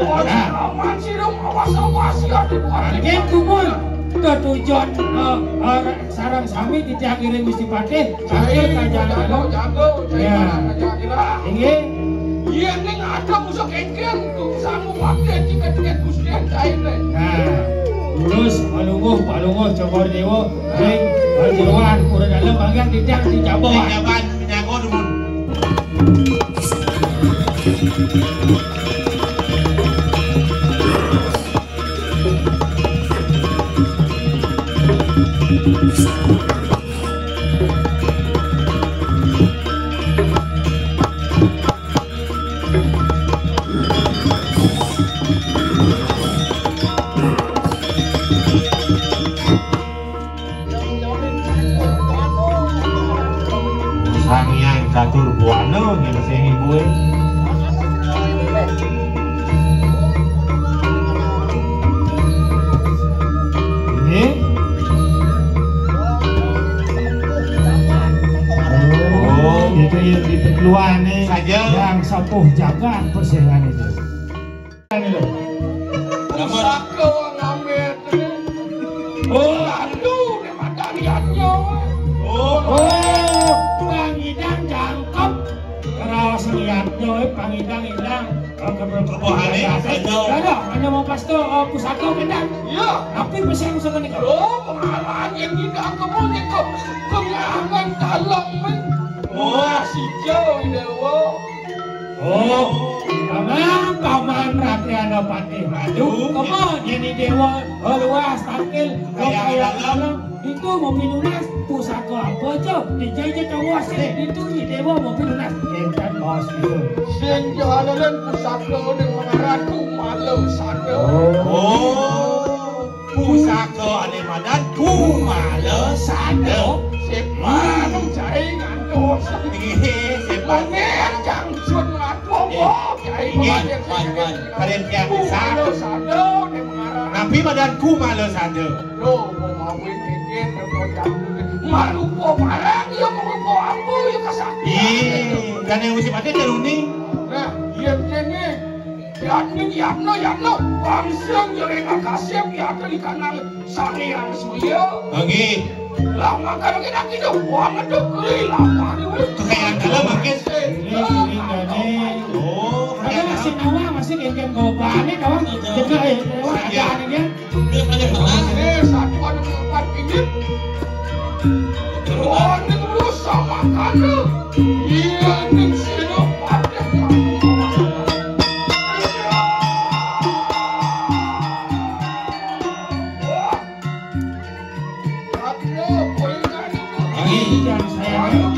Aman sih dong, awas ya di bukan. Gen kumul ketujuan sarang sami diakhiri Gusti Patih sambil kajalan. Jago. Ya. Ini iya ning ada musuh kengkeng tuh sanggup pakai jika Gusti cair deh. nah terus palunguh cokor dewa ring jeruan udah dalam bagian tidak dijaban menyago dumun. Sangyang catur buana ni masih ibu. Ini itu yang diperluan nih saja yang sapuh jaga persehan itu. Sako ngambil. Aduh, daripada lihatnya. Pangidang jangkep terus lihatnya pangidang indang kebuahane ada hanya mau pasto pusaka kendang Iya. tapi pesan pusaka nih Pengalaman yang tidak kemudian kok pengangan dalam men. Si jauh dewa. paman Rakyana Patih Madu kemudian ini dewa luas takil kayak dalam itu mobil lunas pusaka apa aja dijajah kawas itu ini dewa mobil lunas kencan bos itu Sing jalan pusaka dengan mengarahku malu sana. pusaka ane madan kumala sado. Sepan cai ngantuk. Sepan Mengenjang sun ngantuk. Cai Ingin kalian yang bisa malu sana di mengarah. Nabi madan kumala sado. Lo mau ngawin kengkeng malu po parang iya mau po apa ya kasakti. Dan yang mesti pakai teruni. Nah, iya kene. Yapno, bangsang jadi makasih ya dari kanan sange yang suya. Oke. Lama kan kita gitu, buang itu kiri lama nih. Kekayaan dalam mungkin. ini ada masih nawa masih kengkeng gobane kawan jaga dewa kerajaan ini Satu ada empat ini. Oh, ini terus sama kan? Iya, ini sini pada. yang saya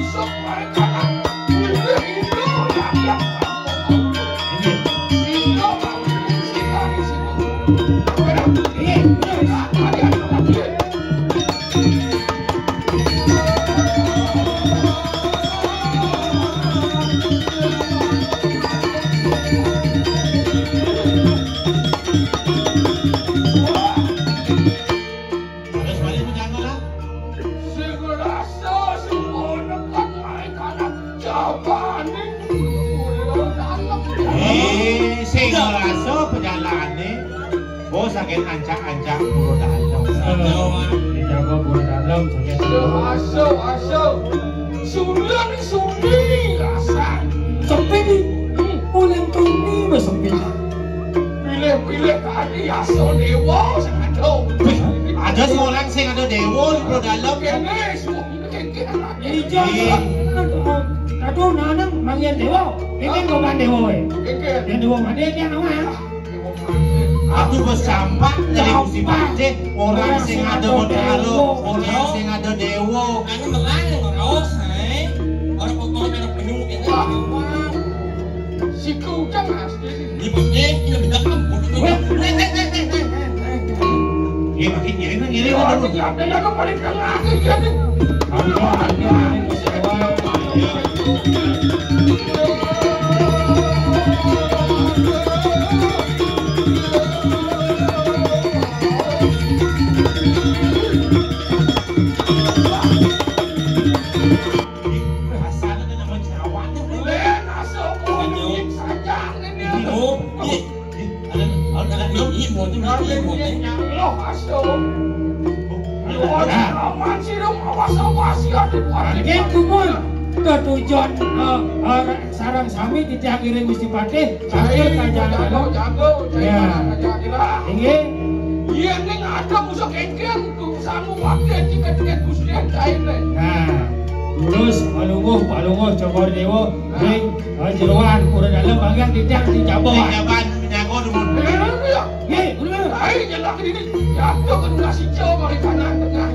sakit ancak-ancak buru dalam. dijaga bulu dalam Asal, suni rasa. sepi nih ulang tuni bersepi Pilih tadi asal dewa sangat tahu. Ada seorang sing ada dewa buru dalam. Kene semua kengkeng lagi. dijaga aduh nanang manggil dewa ini goban dewa Kengkeng. yang dewa mana dia nama Aku bersampak dari musim aja orang sing ada modalo, orang sing ada dewa. Ano malayang maros, hai? Orang pokok merah penuh itu apa? Si kujang asli. Di putih, ini beda kampung. Iya makin nyeri kan nyeri. Ada yang paling tengah jadi. Jangan ini mau ini mau ini. Loh asyik. Aman sih dong, awas ya di luar. Gitu pun ketujuan sarang sami diakhiri Gusti Patih sambil kajalan jago ya ini iya nih ada musuh kengkeng tuh sanggup pakai jika dia Gustian cair nah terus palunguh cokor dewa ring jeruan udah dalam bagian tidak dijabot menyago demun nih bener ayo jalan ini jatuh ke nasi jauh mari kanan tengah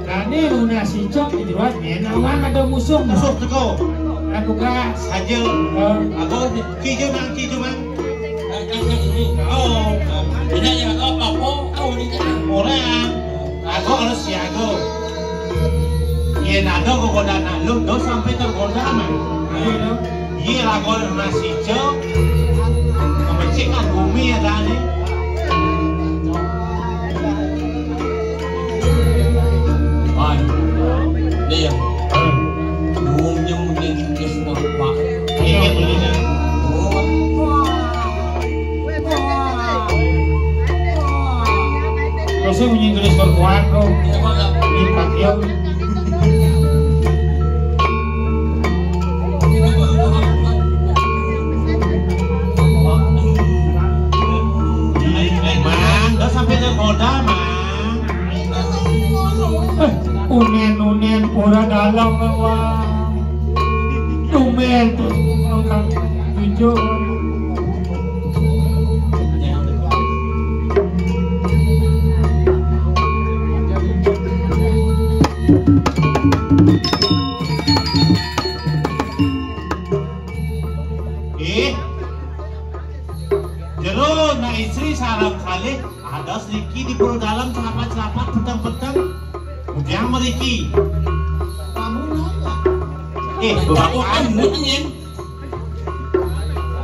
Nani luna si cok di luar nenawang ada musuh teko aku gas saja aku kijau mang Oh, tidak ya apa ini orang aku harus siaga iya nado kegoda nalu do sampai tergoda man iya aku nasi cok memecikkan bumi ya tadi dia mungkin semua pak iya ini Terus menyinggung berkuat kok impact yo mang do sampai tergoda mang unen ora dalam kawa tumen tuh kang hijau jero na istri sarang kali ada sedikit di pulau dalam celapat petang-petang yang meriki bapak mungkin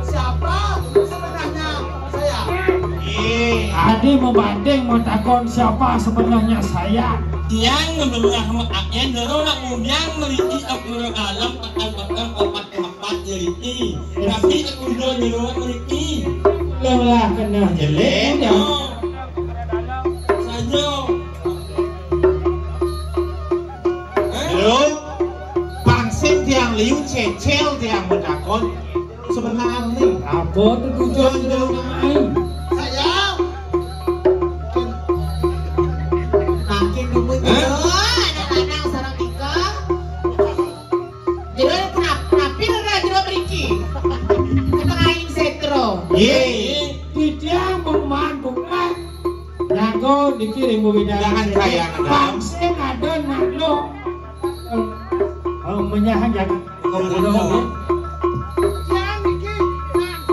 siapa sebenarnya saya Adi mau banding mau takon siapa sebenarnya saya yang membelah makanya dorong yang meliti aku alam akan opat jeliti tapi aku dorong meliti lelah kena jelek ya saja Lalu pangsim tiang liu cecel tiang mendakon sebenarnya apa tujuan main saya makin nunggu anak-anak sarang ika jadi kenapa jero beriki ketengahin setro tidak bukan nago dikirim jangan kaya pangsim ada nalo menyahan jangan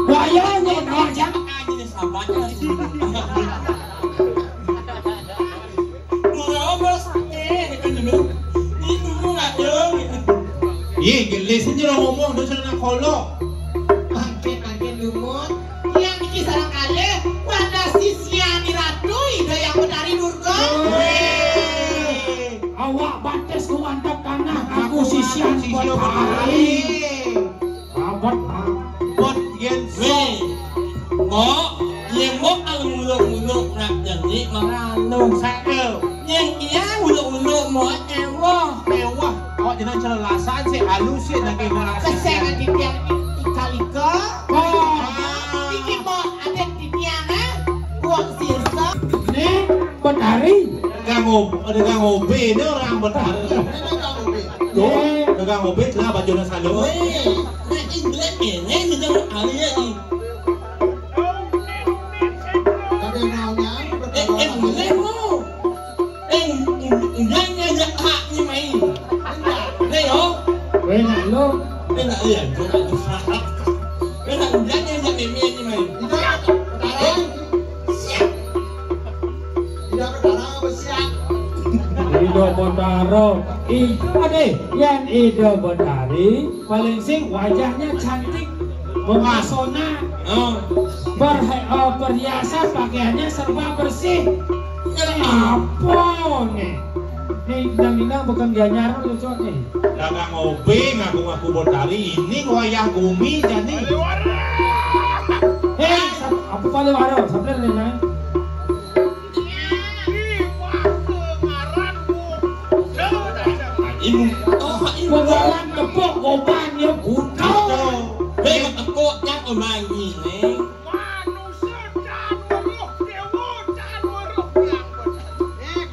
wayanya jangan aja sahabatnya ngobrol sakit dulu itu nggak dong iya gelis ini lo ngomong dosa nak kolok makin lumut yang bikin sarang kali pada sisiani ratu ida yang menari Durga awak batas ku mantap tanah aku sisian buat hari abot bot yen mau yemo al muluk nak jadi maralo sakel yang iya muluk mau mewah awak jangan celelasan sih halus sih lagi orang kesengan di tiang ikalika bikin mau ada di tiangnya buang sirsa nih benari Dagang ngopi ini orang bertani. Dagang ngopi lah bajunya salo. ini jangan kali ini. Boleh mo. Jangan ajak hak ni main. Leo. enak lo Enak ya, jangan disahat. Enak jangan ajak meme ni main. siap tidak berdarah siap Ridho Ido Botaro yang Ido Botari paling sing wajahnya cantik mengasona perhiasan pakaiannya serba bersih apa nih Nindang bukan ganyar lucu nih dagang obe ngaku-ngaku Botari ini wayah gumi jadi apa paling waro sampai nih Penggalan tepuk goban ya butuh. Bego tepuk yang omangi nih. Manusia janur dewa janur yang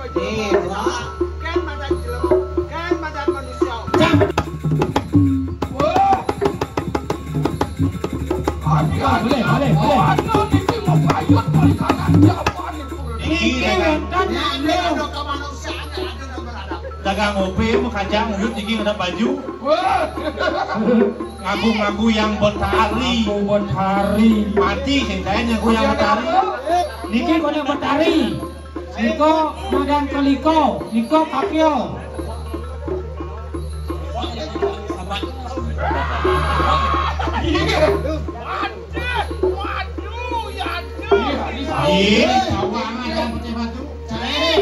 benar. Kan badan jelema, kan badan manusia. Wah. Boleh. Aduh, ini mau payut kali kanan jaman itu. Ini kan ada kemanusiaan ada yang beradab. dagang obe mau kacang uyut tinggi ada baju Wah. ngaku-ngaku yang Botari mati sing saya ngaku yang Botari Niki kone Botari Niko magang keliko Niko kakio Waduh, ya aduh. iya sawang ada putih batu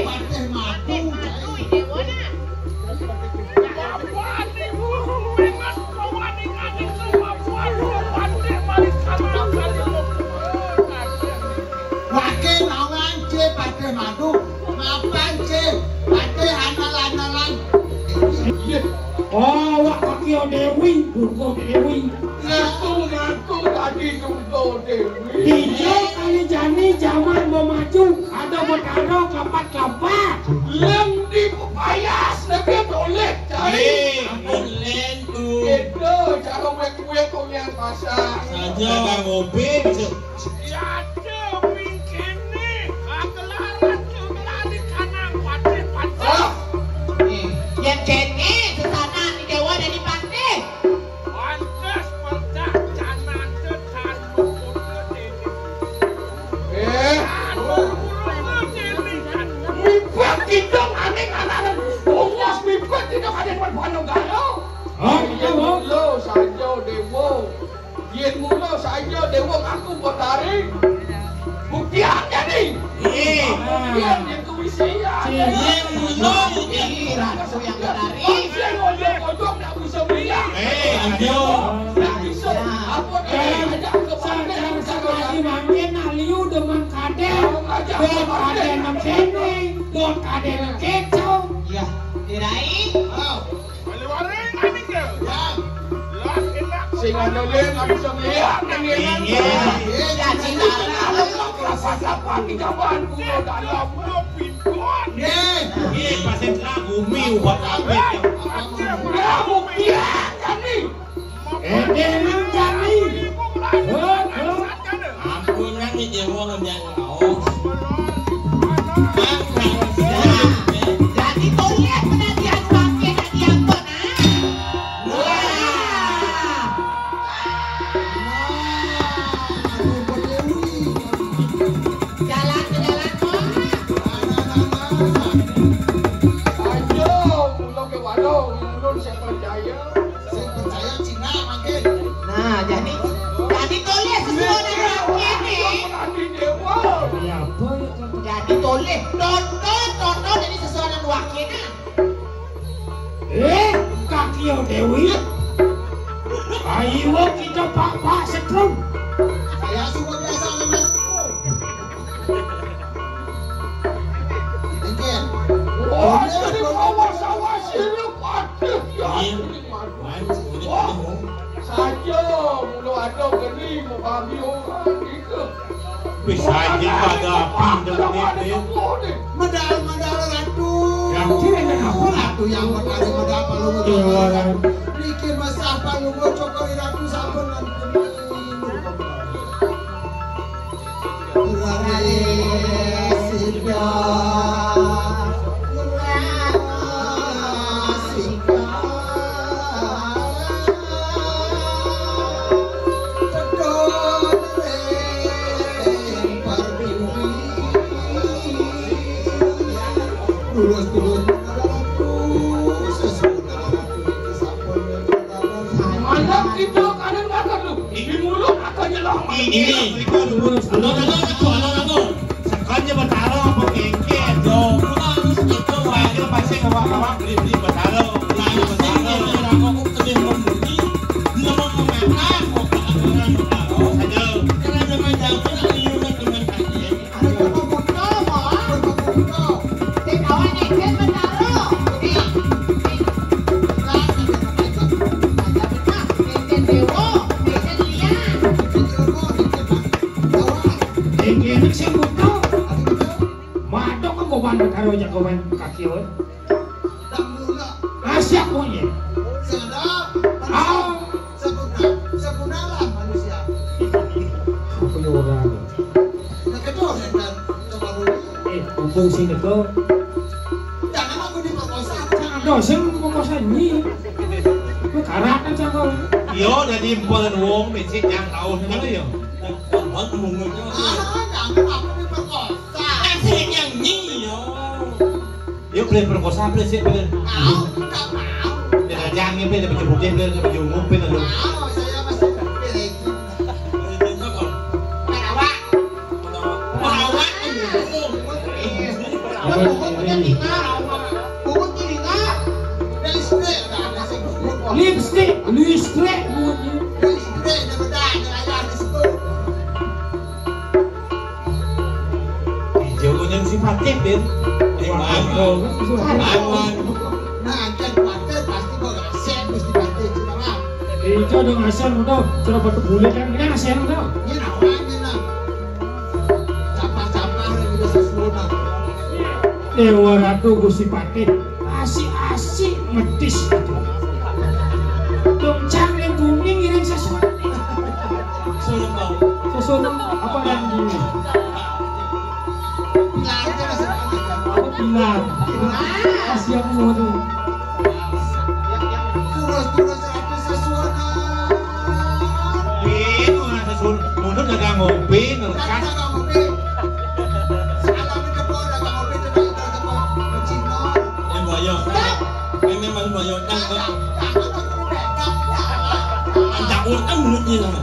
Patih madu. Apaan ibu? Memang kawan ingat semua waduh patih balik sama kali. Wakil lawan C patih madu. Ngapain C? Patih handal-handalan. Oh wak kakio Dewi Durgo Dewi Ngaku tadi Durgo Dewi. Hijau kali jani zaman mau maju ada Botaro kapat-kapat Lem di payas tapi boleh cari. Len tuh. Itu cara wek-wek kau yang pasar. dagang obe bisa Ya tuh mungkin nih agelaran kembali kanan patih. Yang cene sesana di dewa dan di pantai. Pantes perdak janan tekan bukunya dini. Mipet hidung aneh kanan. Bungos mipet hidung aneh berbandung galo. Lo saja dewa. Yen mula saja dewa aku Botari. Buktiannya nih. Buktian itu isinya. Yang mulo Kira aku yang Botari. Yang ojok-ojok tak bisa bilang. ayo Tak bisa. Apa dia ajak ke Sadar sekali makin aliu dengan kadel Dot kadel nam sene Dot kadel kecau Ya, kirain. Wali-wali ini ke? Ya. Sing ada dia tak bisa melihat yang dia nak. Ya, cinta. Lapan-lapan di kawan pulau dalam. iya pasien lah gumi buat apa Ya, buktian kan ni. Nang jani ampunan nih dewa ngebiang kau. Jadi toleh penadian pakai dan diangkut Jalan ke jalan Ayo, pulau ke warung. Belum saya percaya. Nah, jadi toleh sesuai dengan pakai nih. Penadi dewa. Ya apa ya Jadi toleh tonton jadi sesuai dengan wakilnya. kakio Dewi Ayo kita pak setrum Saya suka biasa memang. Wah, jadi awas-awas ini patih. Ya, ini madu. Wah, saja mula ada geni mau babi orang gitu. bisa aja pada pindah ini Medal ratu. yang Ratu yang berkali medal palungo jokoran. Riki masah palungo cokori ratu sampun lan Dulus Ini sekolahnya bertaro apa kengket yo. Itu wajib pasti kawan-kawan beli bertaro. Karo jagoan kaki we. Asyik punya. Sebenarnya manusia. Apa yang orang? Nah, kedua dan coba dulu. Mumpung sing itu. Jangan aku diperkosa. Aduh, sing perkosa ni. Karak kan cakap. Yo, jadi bulan wong becik yang tahu mana yo. Jangan aku diperkosa. Asik yang ni yo. Yo beli perkosa beli sih beli. Mau, enggak mau. Jangan jangan beli tapi jemput dia beli tapi jemput beli dulu. Mau, saya masih pilih. Lipstick, listrik punya. Hijau tu yang sifatnya bin. Hijau dengan asal udah, sudah batu bulat kan, ini asal udah. Dewa Ratu Gusti Patih, asik-asik medis. Dongcang yang kuning ini sesuatu. Sesuatu apa lagi? Apa pilar? Kasih aku mau tuh. Bin, orang sesul, mundur dagang ngopi, ngerkas. Memang bayarkan kok. Anda urang mulutnya sama.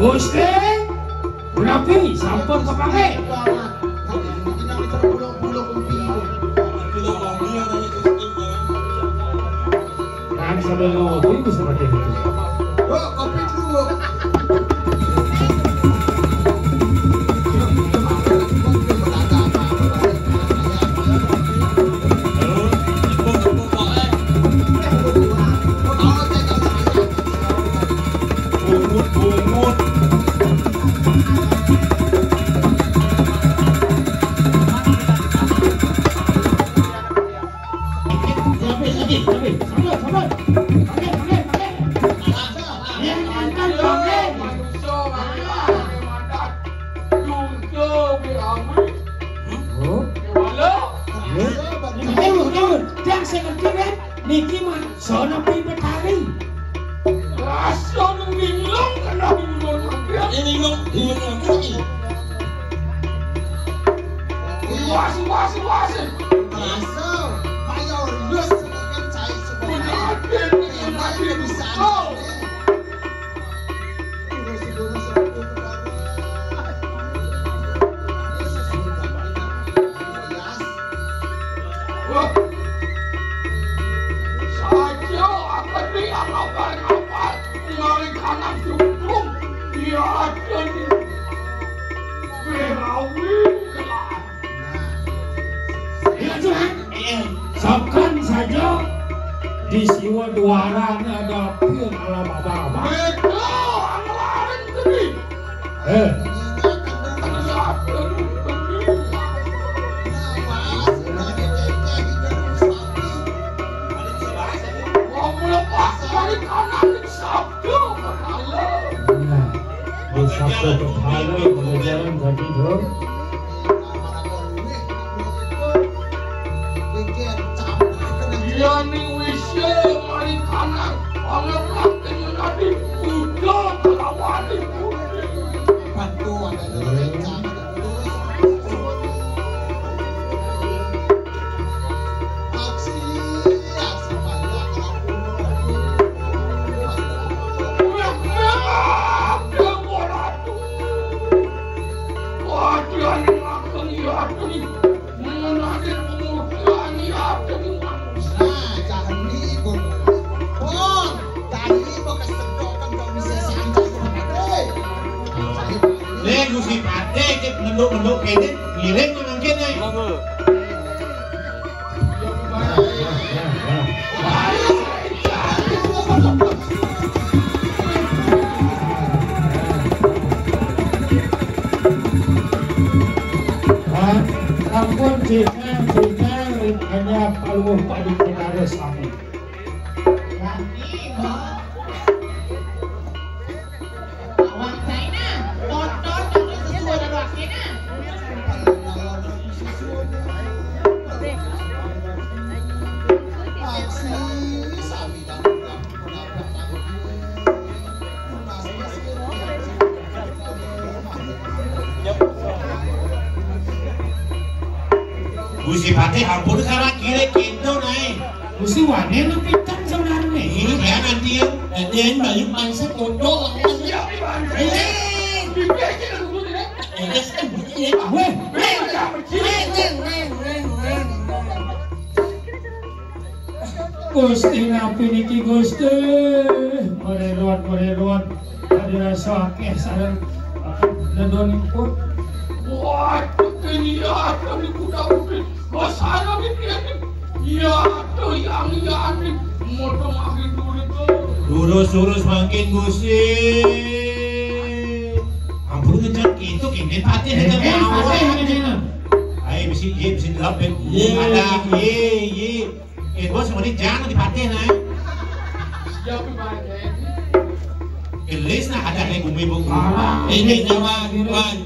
Gusti, berapa sampun kepake? Kan sampai ngopi bisa pakai itu. Oh, kopi dulu. Bungut. Niki mah sono pi betari. Rasa ngilang kena bulan dia. Ini lo lagi. Wasi. Masuk. Ayo lulus dengan saya semua. Ini bisa. Saja akan dialakan apa dari kanan dukung dia akan berawi kelar. Ya Tuhan, sabkan saja di siwa duaran ada pion ala baba-baba. Beda anglaran tadi. Melepas dari kanan sabtu berhala. Di sabtu berhala pengajaran tadi dong. Dia nih wisya mari kanan Anggap lakin menjadi kuda terlawani putih. Bantu ada rencana. Aksi banyak Gusti Pate cek menduk kene ngirim nang kene. Ampun jika hanya paluh padi kenara sami. Gusti Pate ampun salah kira kendo naik. Gusti wane lu pitan sebenarnya. Ini dia nanti ya. Dan bayu mangsa kodol. Gusti ngapi niki Gusti. Merelot. Ada sakeh sareng ledonipun. Wah, ini ada di kuda-kuda. Masalah ini. Ya, tuh yang ini. Motor makin dulu. Lurus makin Gusti. Ampun ngecek itu kene Pate ngecek awal. Ayo bisa dilapin. Ada ye. Bos semuanya jangan dipakai nah. Siapa pakai? Kelis nah ada yang bumi. Ini jawaban.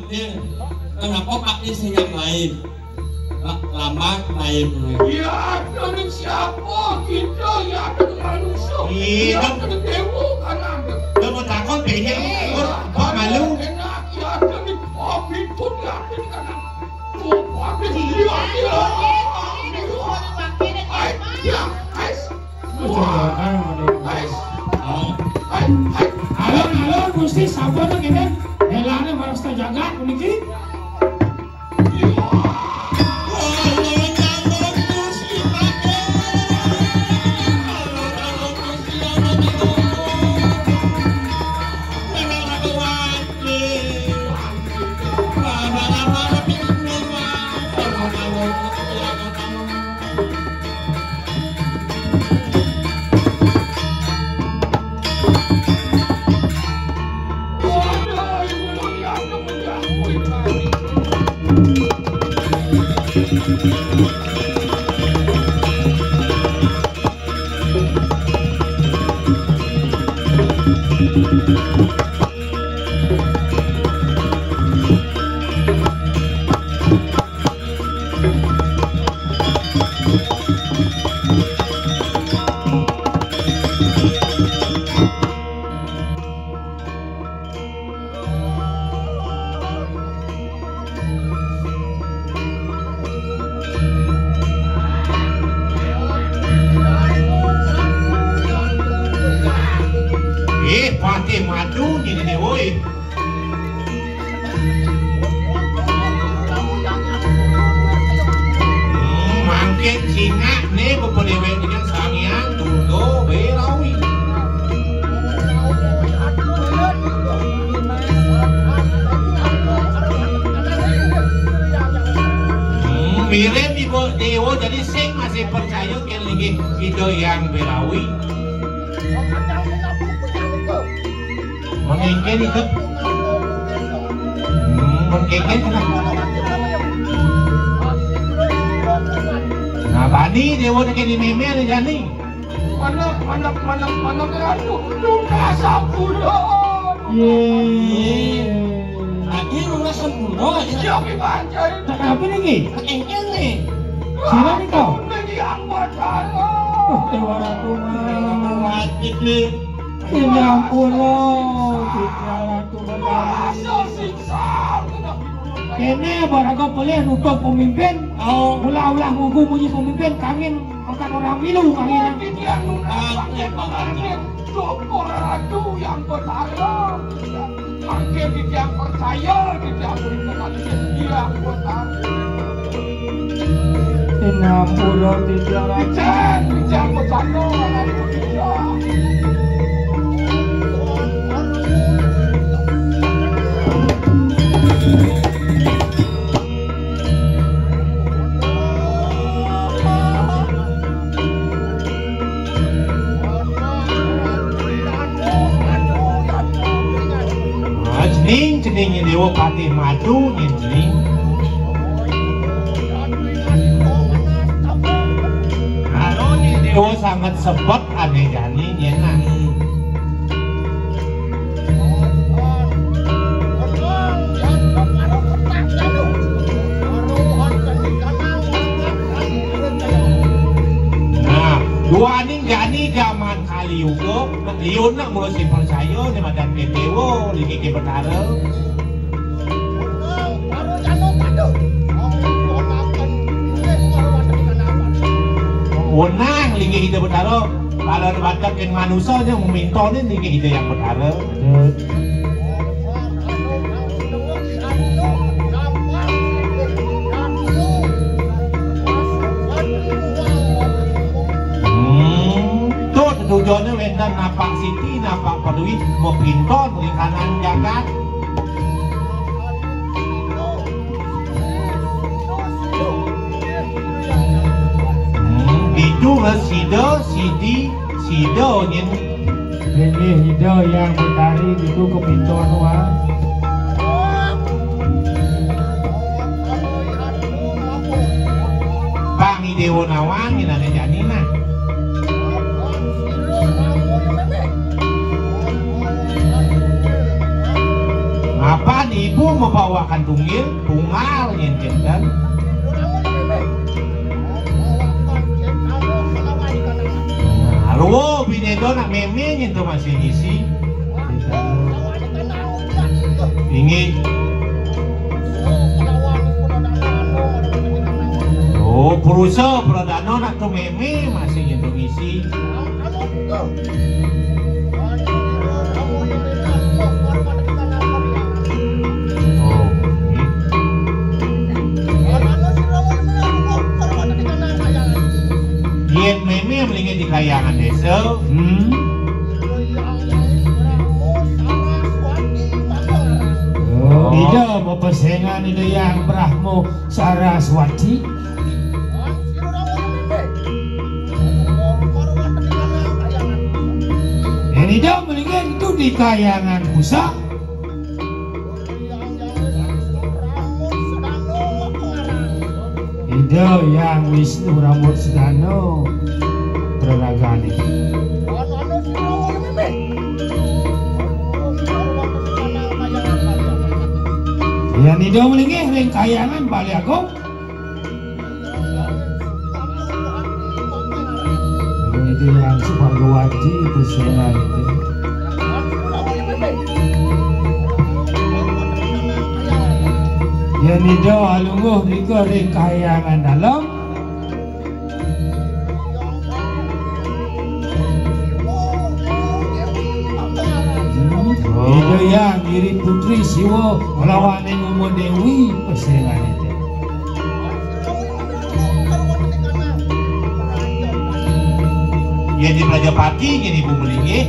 Kenapa pakai senyap lain? Lama lain. Ya, dari siapa? Kita ya ada manusia. Iya. Ada dewa kan ada. Kamu takut pengen kok malu? Enak ya dari api pun ya kan. Oh, api dia. Alon Gusti sabar tuh kene. Helane harus terjaga niki. Pate madu ni ni woi. Mangket Cina ne bepedewe dengan sangian tundo berawi. Mirip ibu dewa jadi sing masih percaya kan lagi itu yang berawi. Mengengken itu, mengengken kenapa? Nah, bani dewa nak kini meme ada jani. Mana kerana luka sapulah. Lagi rumah sempurna. Siapa baca itu? Tak apa lagi? Engkel nih. Sila ni kau. Ini yang baca. Dewa Ratu mah. Hati beli. Ini ampun loh, Dewa Ratu Rasa siksa. kene baraga pelih nutup pemimpin. Ulah-ulah ngugu puji pemimpin kangen otak orang milu kangen. Dia mengajar Joko Ratu yang bertarung. Makin dia percaya, dia berikan dia yang bertarung. Ini ampun loh, Dewa Ratu. Bijak bertarung anakku dia. Jening Dewa Patih Madu jening. Kalau Dewa sangat sebab aneh jani nyenang. Nah, dua aning jani zaman Kaliuga, liun nak mula si percaya ni madan Dewa lagi ke bertara. Wenang lagi kita bertara, kalau baca kan manusia yang meminta ni lagi kita yang bertara. Tujuannya wendan napak siti, napak padui, mau pinton di kanan jagat. Itu sido nyen. Ini hido yang bertari itu ke pintuan wah. Pangi Dewa Nawang yang ada janina. Apa ibu membawakan tunggal yang jendan? Ruo binedo nak meme yang tu masih isi. Ingin. Oh, perusaha perdana nak tu meme masih yang tu isi. Yen meme melingin di kayangan desa. Ida mau pesengan itu yang Brahmo Saraswati. Yang ida melingin itu di kayangan Musa. Ida yang Wisnu Rambut Sedano Teragani. Yang ida melingin ring kayangan Bali Agung. Itu yang Supargawati itu saya itu. Yang ida alungguh di ring kayangan dalam. Itu yang diri putri Siwa melawan Umo Dewi pesengan itu. Yang di Prajapati yang ibu melingin.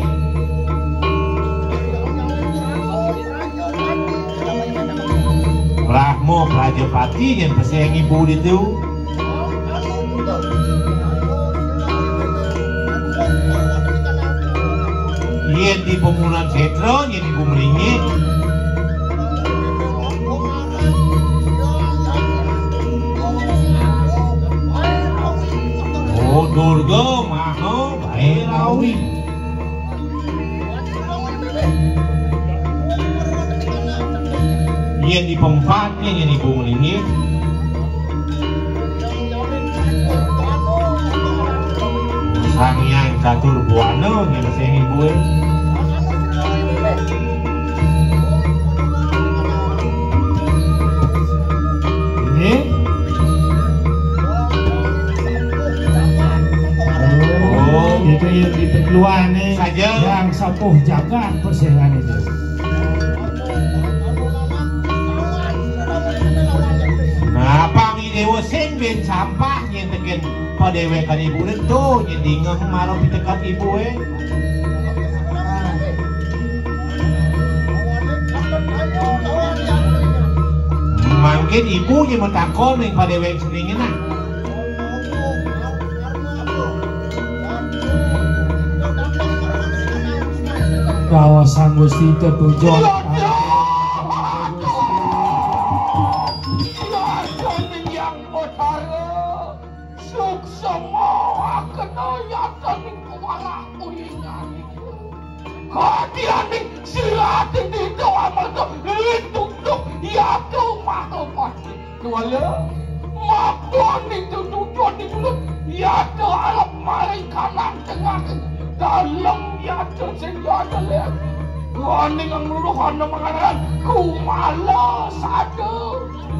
Brahmo Prajapati yang pesengan ibu itu. Yang di Pemunan Setra yang ibu melingin. Oh, Durga Maha Bhairawi. Yang di Pempatnya yang ibu melingin. Sang Hyang Catur Buana yang sing ibu. Ini. Oh, itu yang di Teluan nih. Saja yang sapuh jagat persehan itu. Nah, pangi dewa sing ben sampah yang tegen padewekan ibu itu jadi ngeh marah pitekat ibu mungkin ibu yang mentakon yang padewek seningin nah kawasan Gusti tertujuan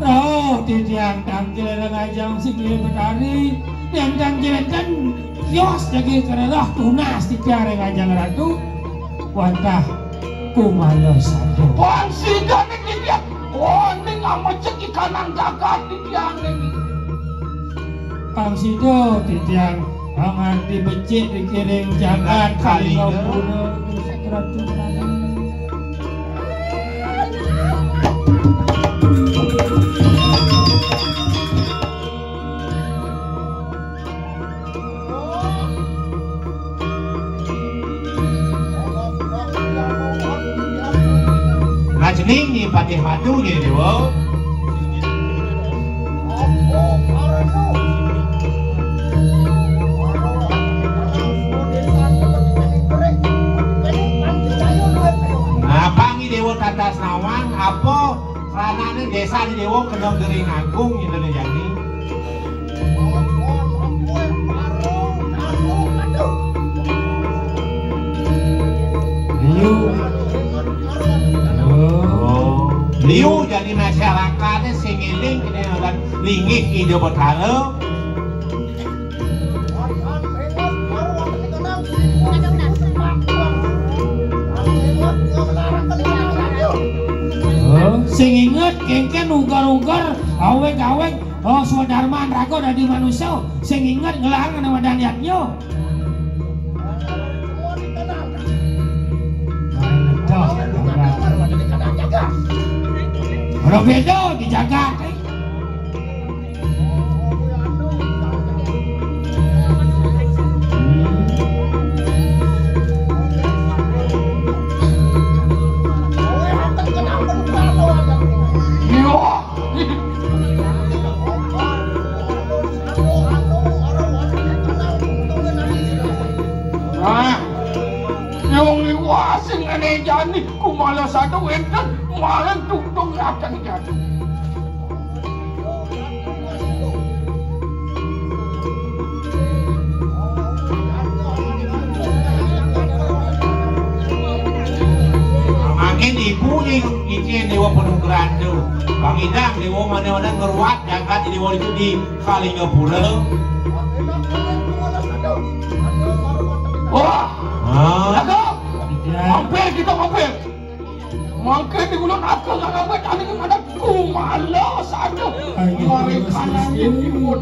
oh, titiang tangkil ngajang sikil betari yang tangkil kan yos jadi kerelah tunas titiang ngajang ratu wantah kumalo satu bangsi dan dia warning sama cek ikan jagat titiang ini bangsi itu titiang hangan dibecik dikiring jagat kali ngomong ratu Ning ni patih madu ni dewa. Nah, pangi dewa tata senawang apa ranane desa di dewa kena gering agung gitu nih jadi. Liu jadi masyarakatnya sing eling kene lan linggih ide betara. Sing inget kengken ugar-ugar awek-awek Swadarman raga dadi manusia sing inget ngelarang nama daniatnya. Kalau beda dijaga. Jani kumala satu enten malang tungtung akan jadi. Makin ibu ni ijen dewa penuh gerandu. Bang Idang dewa mana-mana ngeruat jagat di dewa itu di Kalingapura. Wah, mampir kita mampir. Mampir di bulan akal agak ada kemana kumala satu. Mari kanan di timur.